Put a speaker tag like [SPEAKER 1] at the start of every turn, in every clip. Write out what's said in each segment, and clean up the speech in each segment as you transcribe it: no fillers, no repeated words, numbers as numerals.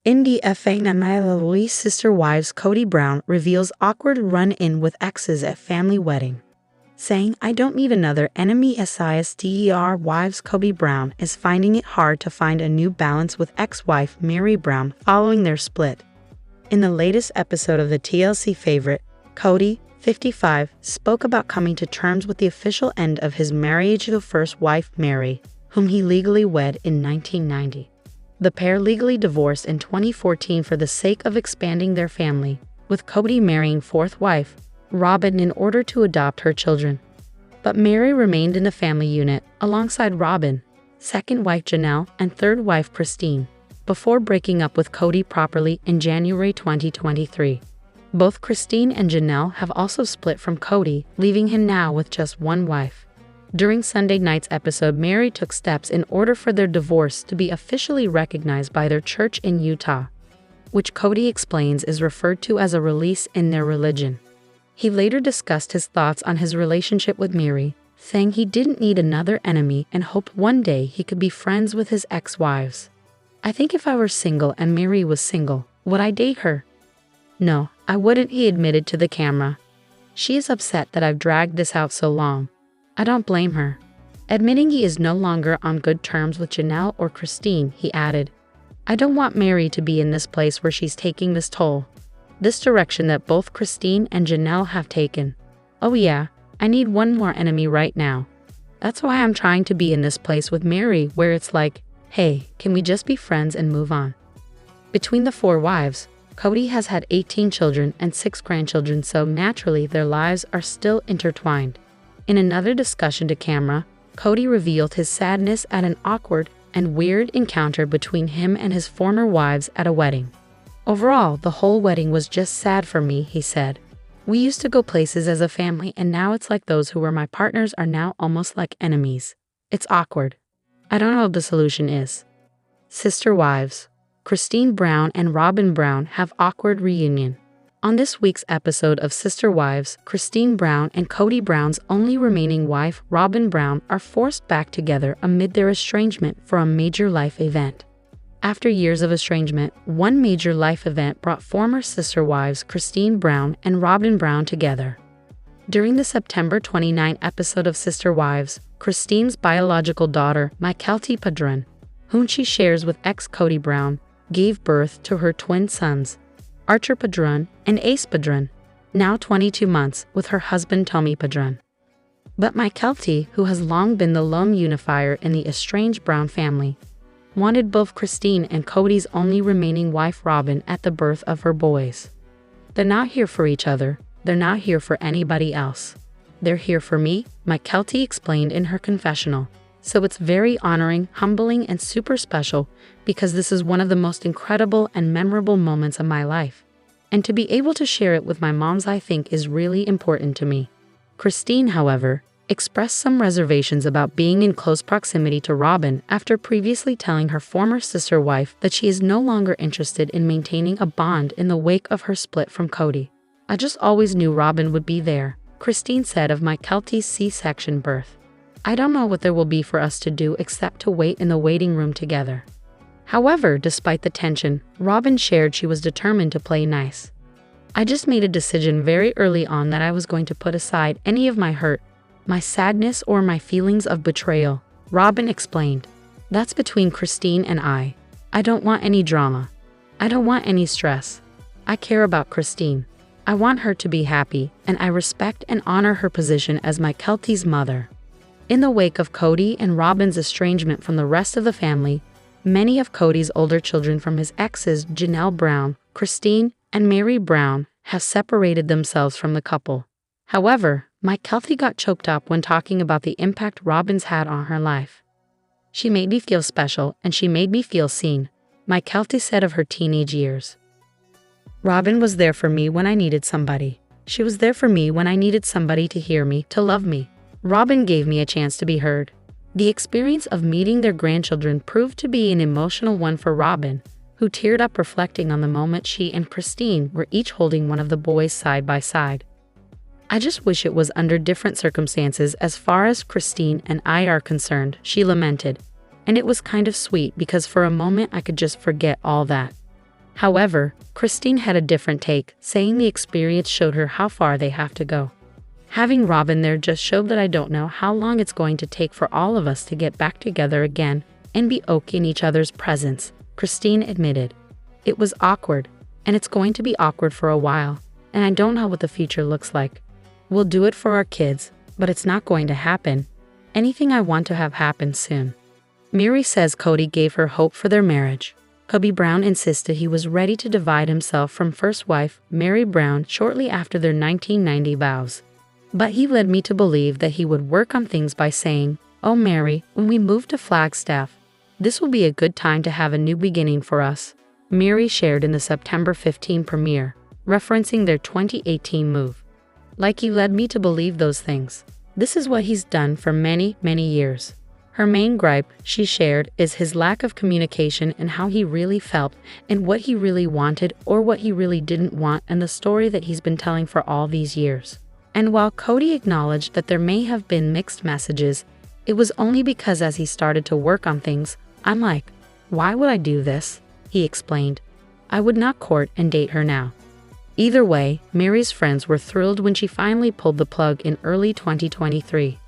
[SPEAKER 1] In the FNMLOE Sister Wives, Kody Brown reveals awkward run-in with exes at family wedding, saying, "I don't need another enemy." Sister Wives Kody Brown is finding it hard to find a new balance with ex-wife Mary Brown following their split. In the latest episode of the TLC favorite, Kody, 55, spoke about coming to terms with the official end of his marriage to first wife Mary, whom he legally wed in 1990. The pair legally divorced in 2014 for the sake of expanding their family, with Kody marrying fourth wife, Robyn, in order to adopt her children. But Mary remained in the family unit alongside Robyn, second wife Janelle, and third wife Christine, before breaking up with Kody properly in January 2023. Both Christine and Janelle have also split from Kody, leaving him now with just one wife. During Sunday night's episode, Mary took steps in order for their divorce to be officially recognized by their church in Utah, which Kody explains is referred to as a release in their religion. He later discussed his thoughts on his relationship with Mary, saying he didn't need another enemy and hoped one day he could be friends with his ex-wives. "I think if I were single and Mary was single, would I date her? No, I wouldn't," he admitted to the camera. "She is upset that I've dragged this out so long. I don't blame her." Admitting he is no longer on good terms with Janelle or Christine, he added, "I don't want Mary to be in this place where she's taking this toll. This direction that both Christine and Janelle have taken. Oh yeah, I need one more enemy right now. That's why I'm trying to be in this place with Mary where it's like, hey, can we just be friends and move on?" Between the four wives, Kody has had 18 children and 6 grandchildren, so naturally their lives are still intertwined. In another discussion to camera, Kody revealed his sadness at an awkward and weird encounter between him and his former wives at a wedding. "Overall, the whole wedding was just sad for me," he said. "We used to go places as a family, and now it's like those who were my partners are now almost like enemies. It's awkward. I don't know what the solution is." Sister Wives, Christine Brown and Robyn Brown have awkward reunion. On this week's episode of Sister Wives, Christine Brown and Kody Brown's only remaining wife, Robyn Brown, are forced back together amid their estrangement for a major life event. After years of estrangement, one major life event brought former sister wives Christine Brown and Robyn Brown together. During the September 29 episode of Sister Wives, Christine's biological daughter, Kody Padron, whom she shares with ex-Kody Brown, gave birth to her twin sons, Archer Padron and Ace Padron, now 22 months, with her husband Tommy Padron. But Kody, who has long been the lone unifier in the estranged Brown family, wanted both Christine and Kody's only remaining wife Robyn at the birth of her boys. "They're not here for each other, they're not here for anybody else. They're here for me," Kody explained in her confessional. "So it's very honoring, humbling, and super special because this is one of the most incredible and memorable moments of my life. And to be able to share it with my moms, I think, is really important to me." Christine, however, expressed some reservations about being in close proximity to Robyn after previously telling her former sister wife that she is no longer interested in maintaining a bond in the wake of her split from Kody. "I just always knew Robyn would be there," Christine said of Kody's C-section birth. "I don't know what there will be for us to do except to wait in the waiting room together." However, despite the tension, Robyn shared she was determined to play nice. "I just made a decision very early on that I was going to put aside any of my hurt, my sadness, or my feelings of betrayal," Robyn explained. "That's between Christine and I. I don't want any drama. I don't want any stress. I care about Christine. I want her to be happy, and I respect and honor her position as Kody's mother." In the wake of Kody and Robyn's estrangement from the rest of the family, many of Kody's older children from his exes, Janelle Brown, Christine, and Mary Brown, have separated themselves from the couple. However, Kody got choked up when talking about the impact Robyn's had on her life. "She made me feel special, and she made me feel seen," Kody said of her teenage years. "Robyn was there for me when I needed somebody. She was there for me when I needed somebody to hear me, to love me. Robyn gave me a chance to be heard." The experience of meeting their grandchildren proved to be an emotional one for Robyn, who teared up reflecting on the moment she and Christine were each holding one of the boys side by side. "I just wish it was under different circumstances as far as Christine and I are concerned," she lamented. "And it was kind of sweet because for a moment I could just forget all that." However, Christine had a different take, saying the experience showed her how far they have to go. Having Robin there just showed that I don't know how long it's going to take for all of us to get back together again and be okay in each other's presence, Christine admitted. It was awkward, and it's going to be awkward for a while, and I don't know what the future looks like. We'll do it for our kids, but it's not going to happen. Anything I want to have happen soon. Mary says Kody gave her hope for their marriage. Kody Brown insisted he was ready to divide himself from first wife, Mary Brown, shortly after their 1990 vows. But he led me to believe that he would work on things by saying, "Oh Mary, when we move to Flagstaff, this will be a good time to have a new beginning for us," Mary shared in the September 15 premiere, referencing their 2018 move. Like he led me to believe those things. This is what he's done for many, many years. Her main gripe, she shared, is his lack of communication and how he really felt and what he really wanted or what he really didn't want and the story that he's been telling for all these years. And while Kody acknowledged that there may have been mixed messages, it was only because as he started to work on things, I'm like, why would I do this? He explained. I would not court and date her now. Either way, Mary's friends were thrilled when she finally pulled the plug in early 2023.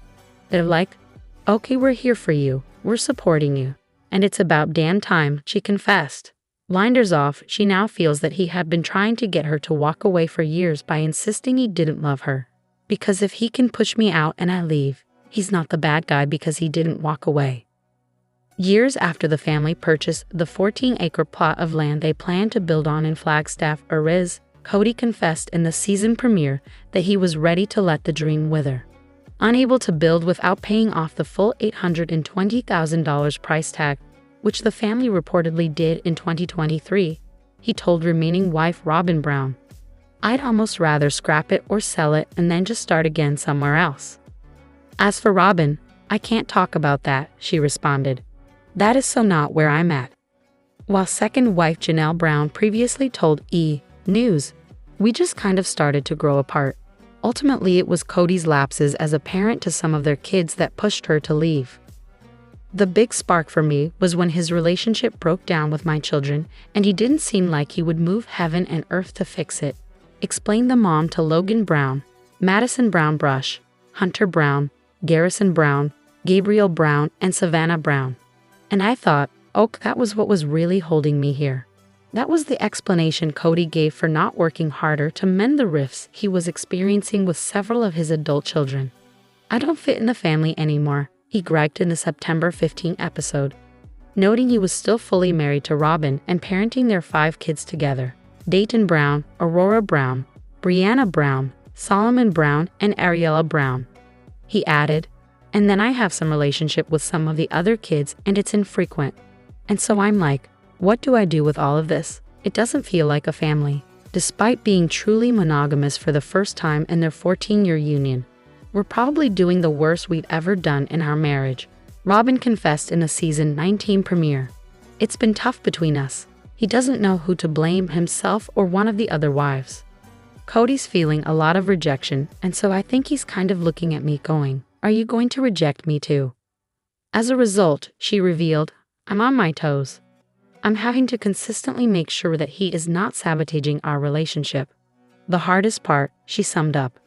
[SPEAKER 1] They're like, okay, we're here for you, we're supporting you, and it's about damn time, she confessed. Blinders off, she now feels that he had been trying to get her to walk away for years by insisting he didn't love her. Because if he can push me out and I leave, he's not the bad guy because he didn't walk away. Years after the family purchased the 14-acre plot of land they planned to build on in Flagstaff, Ariz, Kody confessed in the season premiere that he was ready to let the dream wither. Unable to build without paying off the full $820,000 price tag, which the family reportedly did in 2023, he told remaining wife Robin Brown, "I'd almost rather scrap it or sell it and then just start again somewhere else." As for Robin, "I can't talk about that," she responded. "That is so not where I'm at." While second wife Janelle Brown previously told E! News, "We just kind of started to grow apart. Ultimately, it was Kody's lapses as a parent to some of their kids that pushed her to leave. The big spark for me was when his relationship broke down with my children and he didn't seem like he would move heaven and earth to fix it," explained the mom to Logan Brown, Madison Brown Brush, Hunter Brown, Garrison Brown, Gabriel Brown, and Savannah Brown. And I thought, oh, that was what was really holding me here. That was the explanation Kody gave for not working harder to mend the rifts he was experiencing with several of his adult children. "I don't fit in the family anymore," he bragged in the September 15 episode, noting he was still fully married to Robin and parenting their 5 kids together: Dayton Brown, Aurora Brown, Brianna Brown, Solomon Brown, and Ariella Brown. He added, "And then I have some relationship with some of the other kids and it's infrequent. And so I'm like, what do I do with all of this? It doesn't feel like a family." Despite being truly monogamous for the first time in their 14-year union, "We're probably doing the worst we've ever done in our marriage," Robin confessed in the season 19 premiere. "It's been tough between us. He doesn't know who to blame, himself or one of the other wives. Kody's feeling a lot of rejection, and so I think he's kind of looking at me going, are you going to reject me too?" As a result, she revealed, "I'm on my toes. I'm having to consistently make sure that he is not sabotaging our relationship. The hardest part," she summed up,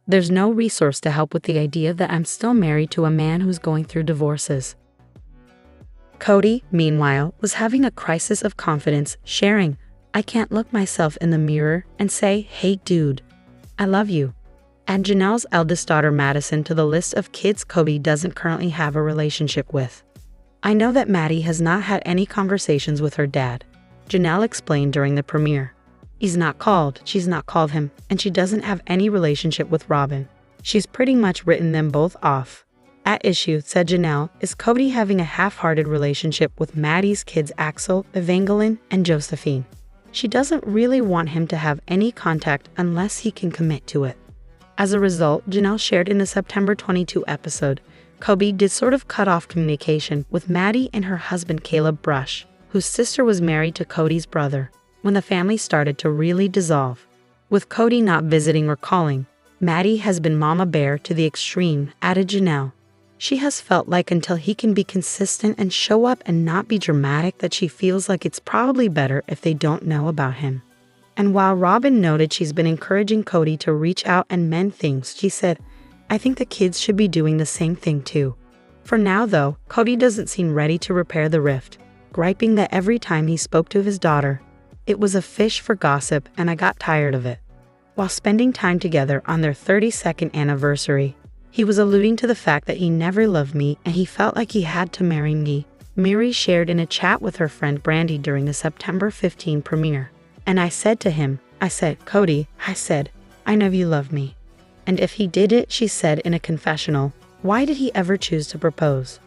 [SPEAKER 1] "there's no resource to help with the idea that I'm still married to a man who's going through divorces." Kody, meanwhile, was having a crisis of confidence, sharing, "I can't look myself in the mirror and say, hey dude, I love you." Add Janelle's eldest daughter Madison to the list of kids Kody doesn't currently have a relationship with. "I know that Maddie has not had any conversations with her dad," Janelle explained during the premiere. "He's not called, she's not called him, and she doesn't have any relationship with Robin. She's pretty much written them both off. At issue," said Janelle, "is Kody having a half-hearted relationship with Maddie's kids Axel, Evangeline, and Josephine. She doesn't really want him to have any contact unless he can commit to it." As a result, Janelle shared in the September 22 episode, Kody did sort of cut off communication with Maddie and her husband Caleb Brush, whose sister was married to Kody's brother, when the family started to really dissolve. With Kody not visiting or calling, Maddie has been mama bear to the extreme, added Janelle. She has felt like until he can be consistent and show up and not be dramatic that she feels like it's probably better if they don't know about him. And while Robin noted she's been encouraging Kody to reach out and mend things, she said, I think the kids should be doing the same thing too. For now though, Kody doesn't seem ready to repair the rift, griping that every time he spoke to his daughter, it was a fish for gossip and I got tired of it. While spending time together on their 32nd anniversary, he was alluding to the fact that he never loved me and he felt like he had to marry me. Miri shared in a chat with her friend Brandy during the September 15 premiere. And I said to him, Kody, I know you love me. And if he did it, she said in a confessional, why did he ever choose to propose?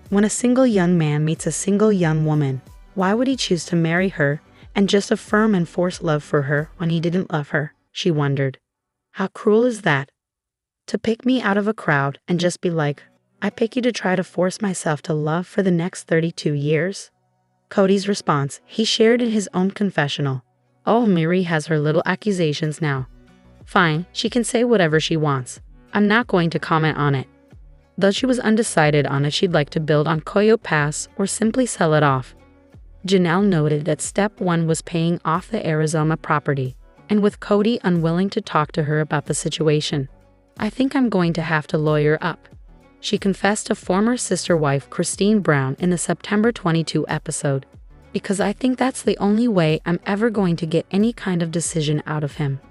[SPEAKER 1] When a single young man meets a single young woman, why would he choose to marry her and just affirm and force love for her when he didn't love her? She wondered. How cruel is that? To pick me out of a crowd and just be like, I pick you to try to force myself to love for the next 32 years? Kody's response, he shared in his own confessional. Oh, Miri has her little accusations now. Fine, she can say whatever she wants. I'm not going to comment on it. Though she was undecided on if she'd like to build on Coyote Pass or simply sell it off. Janelle noted that step 1 was paying off the Arizona property, and with Kody unwilling to talk to her about the situation, I think I'm going to have to lawyer up. She confessed to former sister wife Christine Brown in the September 22 episode, because I think that's the only way I'm ever going to get any kind of decision out of him.